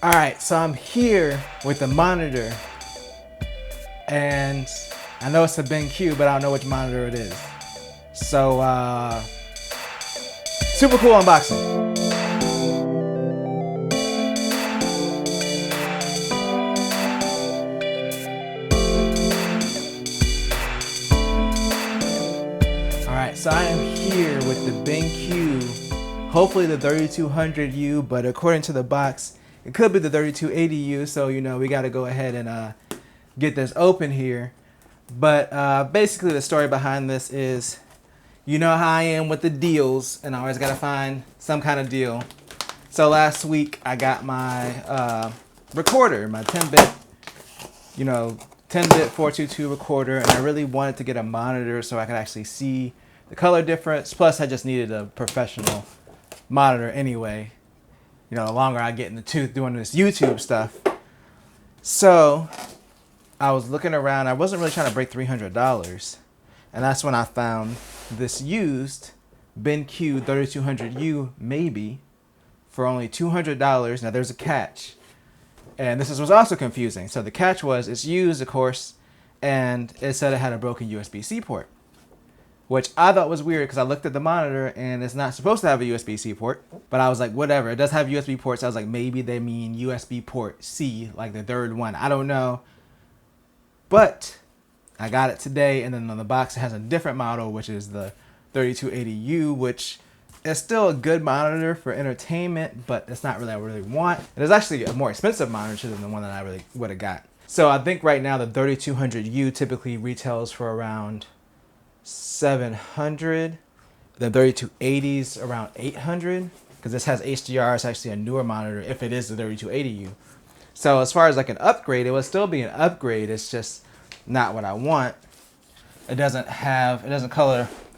All right, so I'm here with the monitor, and I know it's a BenQ, but I don't know which monitor it is. So, super cool unboxing. All right, so I am here with the BenQ, hopefully the 3200U, but according to the box, it could be the 3280U, so you know we got to go ahead and get this open here. But basically the story behind this is, you know how I am with the deals, and I always got to find some kind of deal. So last week I got my recorder, my 10-bit, 10-bit 422 recorder, and I really wanted to get a monitor so I could actually see the color difference. Plus I just needed a professional monitor anyway. You know, the longer I get in the tooth doing this YouTube stuff. So I was looking around. I wasn't really trying to break $300. And that's when I found this used BenQ 3200U maybe for only $200. Now there's a catch. And this was also confusing. So the catch was it's used, of course, and it said it had a broken USB-C port, which I thought was weird because I looked at the monitor and it's not supposed to have a USB-C port. But I was like, whatever, it does have USB ports. I was like, maybe they mean USB port C, like the third one. I don't know. But I got it today, and then on the box it has a different model, which is the 3280U, which is still a good monitor for entertainment, but it's not really what I really want. It is actually a more expensive monitor than the one that I really would have got. So I think right now the 3200U typically retails for around $700. The 3280s around $800, because this has HDR. It's actually a newer monitor if it is the 3280U. So as far as like an upgrade, it would still be an upgrade. It's just not what I want. It doesn't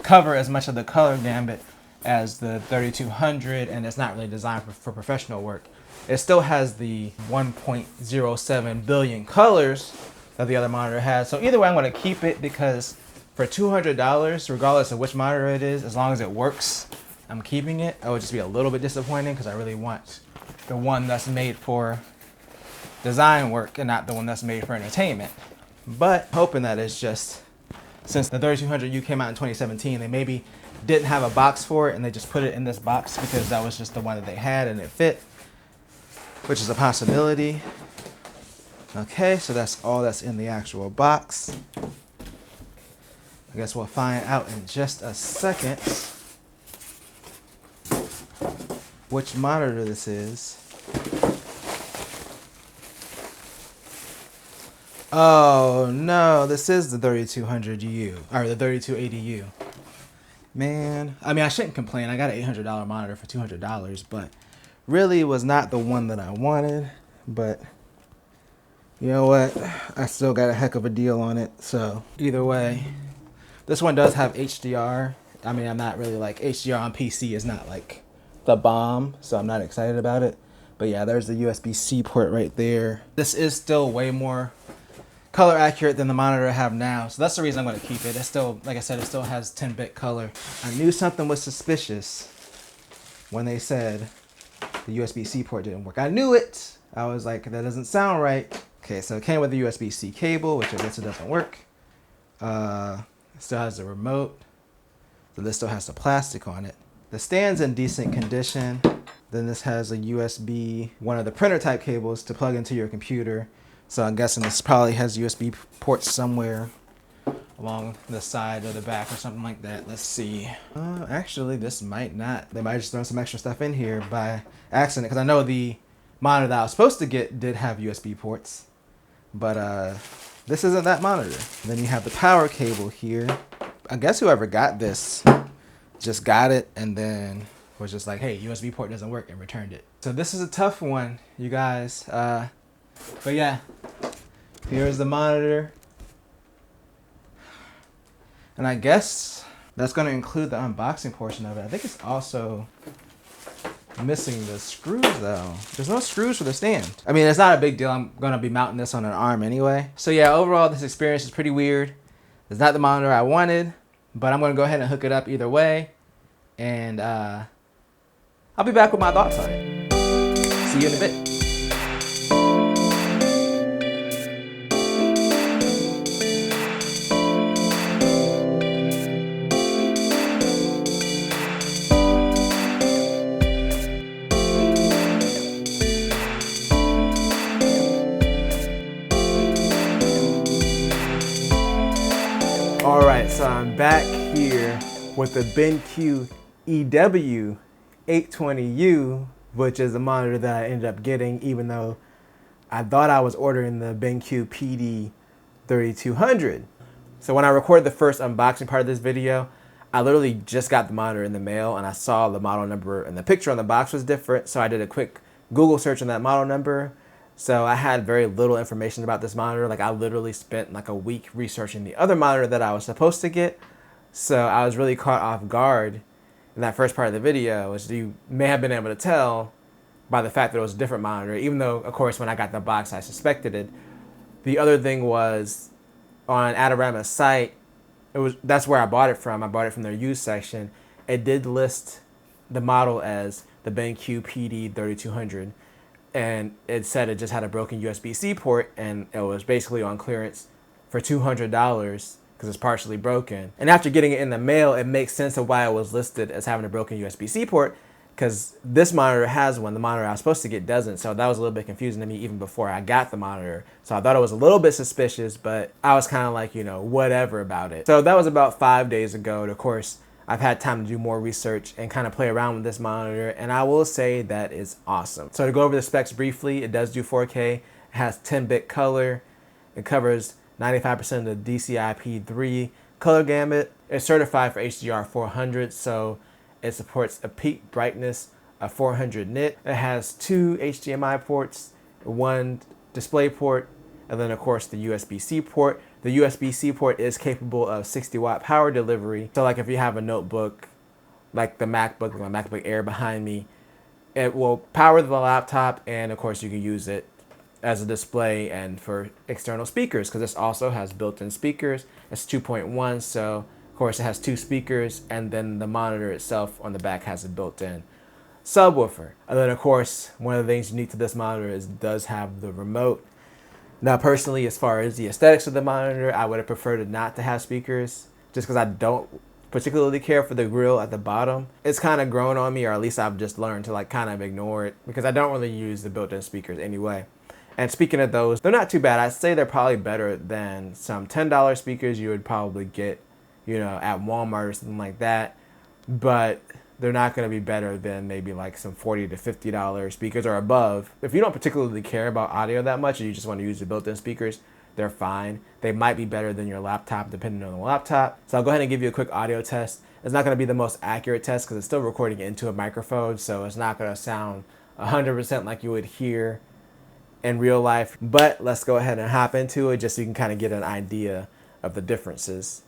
cover as much of the color gambit as the 3200, and it's not really designed for professional work. It still has the 1.07 billion colors that the other monitor has. So either way, I'm going to keep it because for $200, regardless of which monitor it is, as long as it works, I'm keeping it. I would just be a little bit disappointed because I really want the one that's made for design work and not the one that's made for entertainment. But hoping that it's just, since the 3200U came out in 2017, they maybe didn't have a box for it and they just put it in this box because that was just the one that they had and it fit, which is a possibility. Okay, so that's all that's in the actual box. I guess we'll find out in just a second which monitor this is. Oh no, this is the 3200U, or the 3280U. Man, I mean, I shouldn't complain. I got an $800 monitor for $200, but really it was not the one that I wanted. But you know what? I still got a heck of a deal on it. So either way, this one does have HDR. I mean, I'm not really like, HDR on PC is not like the bomb, so I'm not excited about it. But yeah, there's the USB-C port right there. This is still way more color accurate than the monitor I have now, so that's the reason I'm going to keep it. It's still, like I said, it still has 10-bit color. I knew something was suspicious when they said the USB-C port didn't work. I knew it. I was like, that doesn't sound right. Okay, so it came with the USB-C cable, which I guess it doesn't work. It still has the remote. So this still has the plastic on it. The stand's in decent condition. Then this has a USB, one of the printer type cables to plug into your computer. So I'm guessing this probably has USB ports somewhere along the side or the back or something like that. Let's see. Actually, this might not. They might just throw some extra stuff in here by accident, because I know the monitor that I was supposed to get did have USB ports. But this isn't that monitor. Then you have the power cable here. I guess whoever got this just got it and then was just like, hey, USB port doesn't work, and returned it. So this is a tough one, you guys. But yeah, here's the monitor. And I guess that's going to include the unboxing portion of it. I think it's also missing the screws though. There's no screws for the stand. I mean, it's not a big deal. I'm going to be mounting this on an arm anyway. So yeah, overall this experience is pretty weird. It's not the monitor I wanted, but I'm going to go ahead and hook it up either way. And I'll be back with my thoughts on it. See you in a bit. back here with the BenQ EW3280, which is a monitor that I ended up getting, even though I thought I was ordering the BenQ PD3200. So when I recorded the first unboxing part of this video, I literally just got the monitor in the mail and I saw the model number and the picture on the box was different. So I did a quick Google search on that model number. So I had very little information about this monitor. Like, I literally spent like a week researching the other monitor that I was supposed to get. So I was really caught off guard in that first part of the video, which you may have been able to tell by the fact that it was a different monitor, even though, of course, when I got the box, I suspected it. The other thing was, on Adorama's site, that's where I bought it from. I bought it from their used section. It did list the model as the BenQ PD3200. And it said it just had a broken USB-C port, and it was basically on clearance for $200 because it's partially broken. And after getting it in the mail, it makes sense of why it was listed as having a broken USB-C port, because this monitor has one. The monitor I was supposed to get doesn't. So that was a little bit confusing to me even before I got the monitor. So I thought it was a little bit suspicious, but I was kind of like, you know, whatever about it. So that was about 5 days ago. And of course, I've had time to do more research and kind of play around with this monitor, and I will say that is awesome. So to go over the specs briefly, it does do 4K, it has 10-bit color, it covers 95% of the DCI-P3 color gamut, it's certified for HDR 400, so it supports a peak brightness of 400 nit. It has 2 HDMI ports, 1 display port, and then of course the USB-C port. The USB-C port is capable of 60-watt power delivery. So like if you have a notebook, like the MacBook, my MacBook Air behind me, it will power the laptop, and of course you can use it as a display and for external speakers, because this also has built-in speakers. It's 2.1, so of course it has 2 speakers, and then the monitor itself on the back has a built-in subwoofer. And then of course, one of the things unique to this monitor is it does have the remote. Now, personally, as far as the aesthetics of the monitor, I would have preferred it not to have speakers, just because I don't particularly care for the grill at the bottom. It's kind of grown on me, or at least I've just learned to like kind of ignore it, because I don't really use the built-in speakers anyway. And speaking of those, they're not too bad. I'd say they're probably better than some $10 speakers you would probably get, you know, at Walmart or something like that. But they're not going to be better than maybe like some $40 to $50 speakers or above. If you don't particularly care about audio that much and you just want to use the built-in speakers, they're fine. They might be better than your laptop depending on the laptop. So I'll go ahead and give you a quick audio test. It's not going to be the most accurate test because it's still recording into a microphone, so it's not going to sound 100% like you would hear in real life. But let's go ahead and hop into it just so you can kind of get an idea of the differences.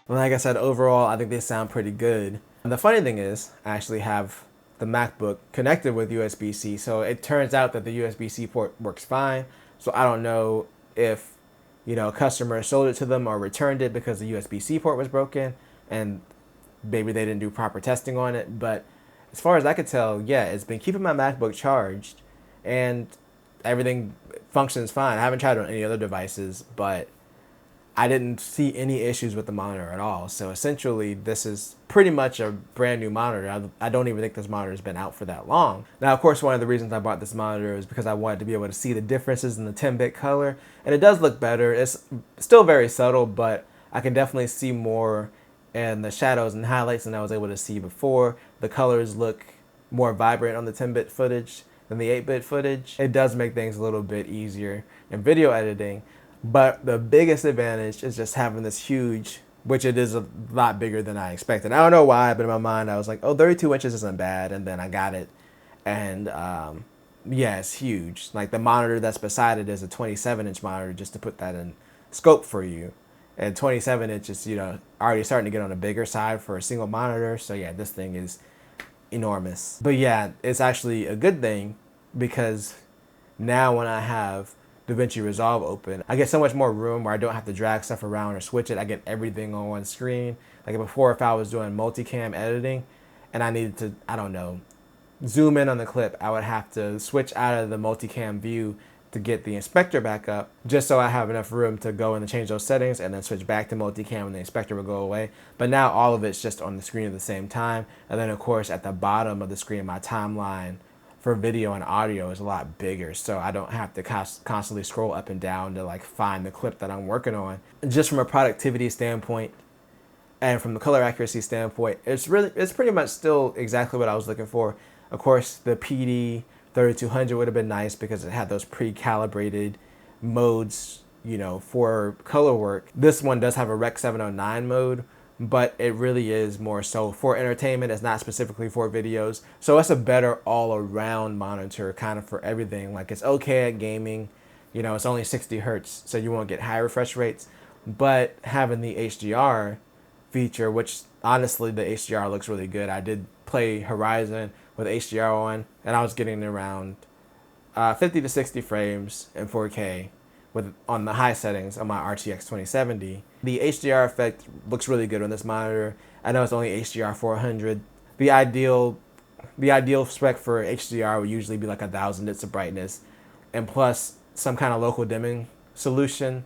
Like I said, overall, I think they sound pretty good. And the funny thing is, I actually have the MacBook connected with USB-C, so it turns out that the USB-C port works fine. So I don't know if, you know, a customer sold it to them or returned it because the USB-C port was broken and maybe they didn't do proper testing on it. But as far as I could tell, yeah, it's been keeping my MacBook charged and everything functions fine. I haven't tried it on any other devices, but I didn't see any issues with the monitor at all. So essentially, this is pretty much a brand new monitor. I don't even think this monitor has been out for that long. Now, of course, one of the reasons I bought this monitor is because I wanted to be able to see the differences in the 10-bit color. And it does look better. It's still very subtle, but I can definitely see more in the shadows and highlights than I was able to see before. The colors look more vibrant on the 10-bit footage than the 8-bit footage. It does make things a little bit easier in video editing. But the biggest advantage is just having this huge, which it is a lot bigger than I expected. I don't know why, but in my mind I was like, oh, 32 inches isn't bad. And then I got it. And yeah, it's huge. Like the monitor that's beside it is a 27-inch monitor, just to put that in scope for you. And 27 inches, already starting to get on the bigger side for a single monitor. So yeah, this thing is enormous. But yeah, it's actually a good thing because now when I have DaVinci Resolve open, I get so much more room where I don't have to drag stuff around or switch it. I get everything on one screen. Like before, if I was doing multicam editing and I needed to, I don't know, zoom in on the clip, I would have to switch out of the multicam view to get the inspector back up, just so I have enough room to go in and change those settings and then switch back to multicam and the inspector will go away. But now all of it's just on the screen at the same time. And then of course at the bottom of the screen, my timeline for video and audio is a lot bigger, so I don't have to constantly scroll up and down to like find the clip that I'm working on. And just from a productivity standpoint and from the color accuracy standpoint, it's pretty much still exactly what I was looking for. Of course, the PD3200 would have been nice because it had those pre-calibrated modes, for color work. This one does have a Rec 709 mode, but it really is more so for entertainment. It's not specifically for videos. So it's a better all-around monitor kind of for everything. Like it's okay at gaming, it's only 60 hertz, so you won't get high refresh rates. But having the HDR feature, which honestly the HDR looks really good. I did play Horizon with HDR on, and I was getting around 50 to 60 frames in 4K on the high settings on my RTX 2070. The HDR effect looks really good on this monitor. I know it's only HDR 400. The ideal spec for HDR would usually be like 1,000 nits of brightness, and plus some kind of local dimming solution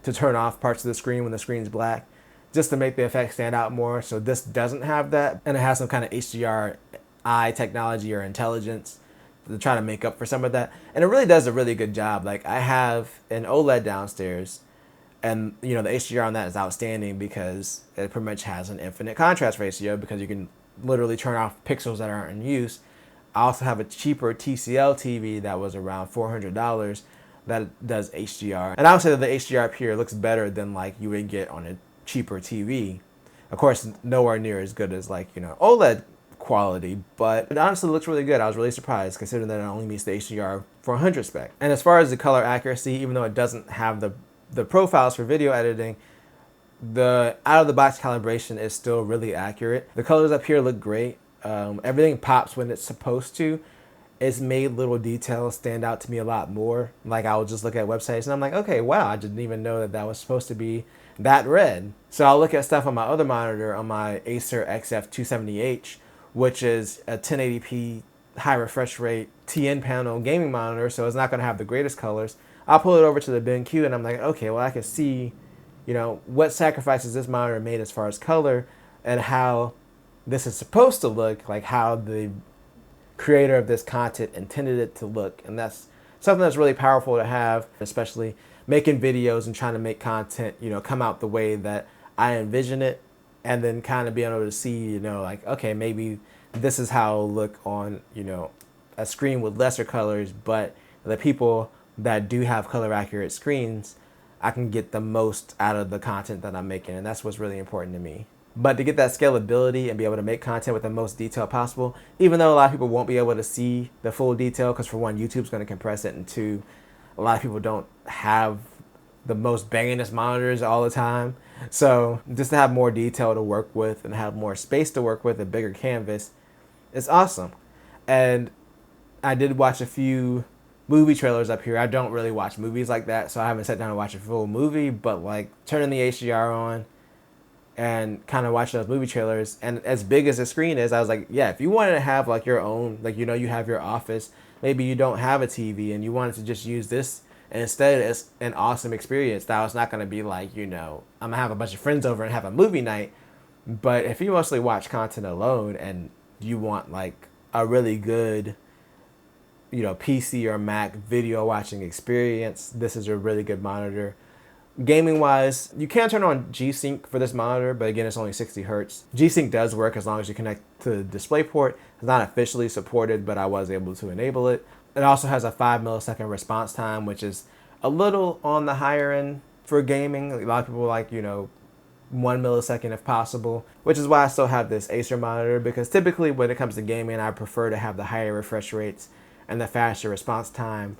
to turn off parts of the screen when the screen's black, just to make the effect stand out more. So this doesn't have that, and it has some kind of HDR eye technology or intelligence to try to make up for some of that. And it really does a really good job. Like I have an OLED downstairs, and the HDR on that is outstanding because it pretty much has an infinite contrast ratio because you can literally turn off pixels that aren't in use. I also have a cheaper TCL TV that was around $400 that does HDR. And I would say that the HDR up here looks better than like you would get on a cheaper TV. Of course, nowhere near as good as like, OLED quality, but it honestly looks really good. I was really surprised considering that it only meets the HDR 400 spec. And as far as the color accuracy, even though it doesn't have the profiles for video editing, the out-of-the-box calibration is still really accurate. The colors up here look great. Everything pops when it's supposed to. It's made little details stand out to me a lot more. Like I will just look at websites and I'm like, okay, wow, I didn't even know that was supposed to be that red. So I'll look at stuff on my other monitor, on my Acer XF270H, which is a 1080p high refresh rate TN panel gaming monitor, so it's not going to have the greatest colors. I'll pull it over to the BenQ and I'm like, okay, well I can see, what sacrifices this monitor made as far as color and how this is supposed to look, like how the creator of this content intended it to look. And that's something that's really powerful to have, especially making videos and trying to make content, come out the way that I envision it, and then kind of being able to see, like, okay, maybe this is how it'll look on, a screen with lesser colors, but the people that do have color accurate screens, I can get the most out of the content that I'm making, and that's what's really important to me. But to get that scalability and be able to make content with the most detail possible, even though a lot of people won't be able to see the full detail, because for one, YouTube's going to compress it, and two, a lot of people don't have the most bangingest monitors all the time. So just to have more detail to work with and have more space to work with, a bigger canvas, it's awesome. And I did watch a few movie trailers up here. I don't really watch movies like that, so I haven't sat down and watched a full movie, but like turning the HDR on and kind of watching those movie trailers, and as big as the screen is, I was like, yeah, if you wanted to have like your own, like, you have your office, maybe you don't have a TV and you wanted to just use this, and instead it's an awesome experience. Now it's not going to be like, I'm going to have a bunch of friends over and have a movie night, but if you mostly watch content alone and you want like a really good, PC or Mac video watching experience, this is a really good monitor. Gaming wise, you can turn on G-Sync for this monitor, but again, it's only 60 hertz. G-Sync does work as long as you connect to the DisplayPort. It's not officially supported, but I was able to enable it. It also has a 5 millisecond response time, which is a little on the higher end for gaming. A lot of people like, 1 millisecond if possible, which is why I still have this Acer monitor, because typically when it comes to gaming, I prefer to have the higher refresh rates and the faster response time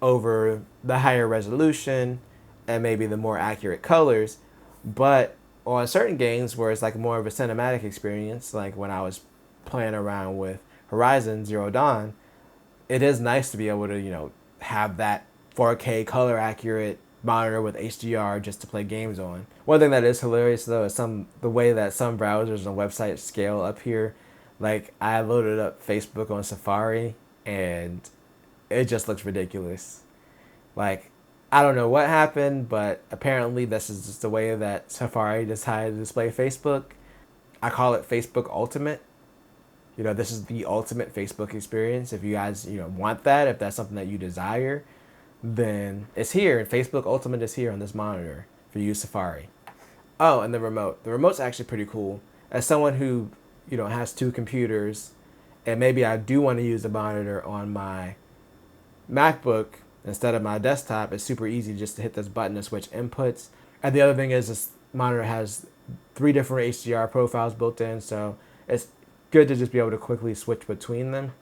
over the higher resolution and maybe the more accurate colors. But on certain games where it's like more of a cinematic experience, like when I was playing around with Horizon Zero Dawn, it is nice to be able to, have that 4K color accurate monitor with HDR just to play games on. One thing that is hilarious though is the way that some browsers and websites scale up here. Like I loaded up Facebook on Safari and it just looks ridiculous. Like I don't know what happened, but apparently this is just the way that Safari decided to display Facebook. I call it Facebook Ultimate. This is the ultimate Facebook experience. If you guys, want that, if that's something that you desire, then it's here. And Facebook Ultimate is here on this monitor for you, Safari. Oh, and the remote. The remote's actually pretty cool. As someone who, has two computers, and maybe I do want to use the monitor on my MacBook instead of my desktop, it's super easy just to hit this button to switch inputs. And the other thing is this monitor has 3 different HDR profiles built in, so it's good to just be able to quickly switch between them,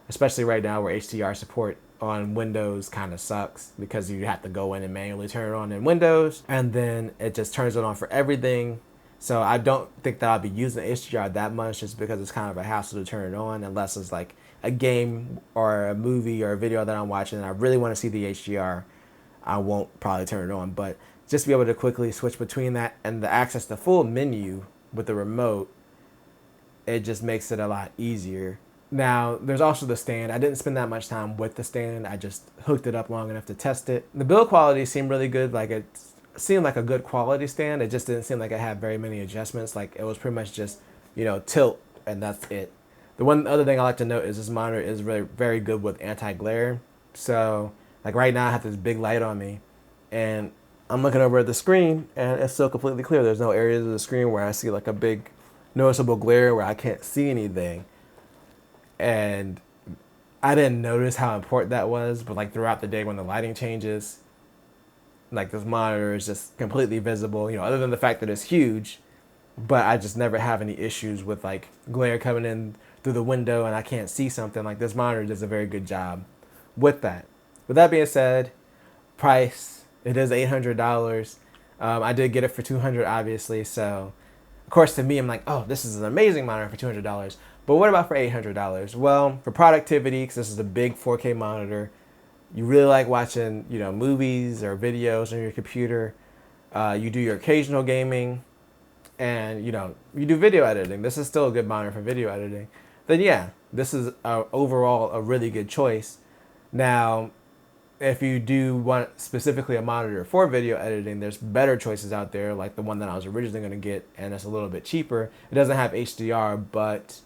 especially right now where HDR support on Windows kind of sucks because you have to go in and manually turn it on in Windows, and then it just turns it on for everything. So I don't think that I'll be using HDR that much just because it's kind of a hassle to turn it on unless it's like a game or a movie or a video that I'm watching and I really want to see the HDR. I won't probably turn it on, but just be able to quickly switch between that and the access to full menu with the remote, it just makes it a lot easier. Now, there's also the stand. I didn't spend that much time with the stand. I just hooked it up long enough to test it. The build quality seemed really good. Like it seemed like a good quality stand. It just didn't seem like it had very many adjustments. Like it was pretty much just, tilt and that's it. The one other thing I like to note is this monitor is really very good with anti-glare. So like right now I have this big light on me and I'm looking over at the screen and it's still completely clear. There's no areas of the screen where I see like a big noticeable glare where I can't see anything. And I didn't notice how important that was, but like throughout the day when the lighting changes, like this monitor is just completely visible, other than the fact that it's huge, but I just never have any issues with like glare coming in through the window and I can't see something. Like this monitor does a very good job with that. With that being said, price, it is $800. I did get it for $200 obviously, so of course to me I'm like, oh, this is an amazing monitor for $200. But what about for $800? Well, for productivity, because this is a big 4K monitor, you really like watching, movies or videos on your computer, you do your occasional gaming, and, you do video editing. This is still a good monitor for video editing. Then yeah, this is overall a really good choice. Now, if you do want specifically a monitor for video editing, there's better choices out there, like the one that I was originally going to get, and it's a little bit cheaper. It doesn't have HDR, but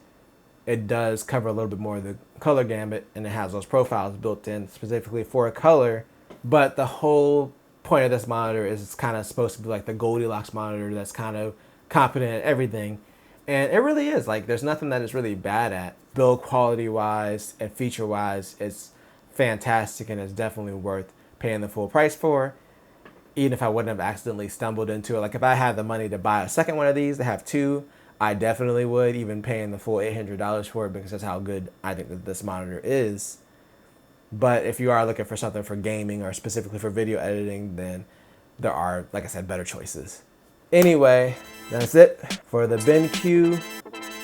it does cover a little bit more of the color gamut, and it has those profiles built in specifically for a color. But the whole point of this monitor is it's kind of supposed to be like the Goldilocks monitor that's kind of competent at everything. And it really is. Like, there's nothing that it's really bad at. Build quality wise and feature wise, it's fantastic and it's definitely worth paying the full price for. Even if I wouldn't have accidentally stumbled into it. Like if I had the money to buy a second one of these, to have two, I definitely would, even paying the full $800 for it, because that's how good I think that this monitor is. But if you are looking for something for gaming or specifically for video editing, then there are, like I said, better choices. Anyway, that's it for the BenQ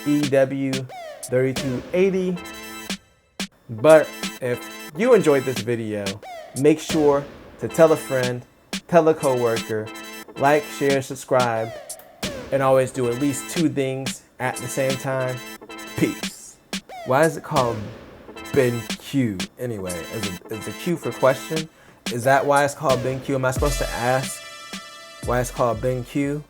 EW3280. But if you enjoyed this video, make sure to tell a friend, tell a coworker, like, share, subscribe, and always do at least 2 things at the same time. Peace. Why is it called BenQ anyway? Is the Q for question? Is that why it's called BenQ? Am I supposed to ask why it's called BenQ?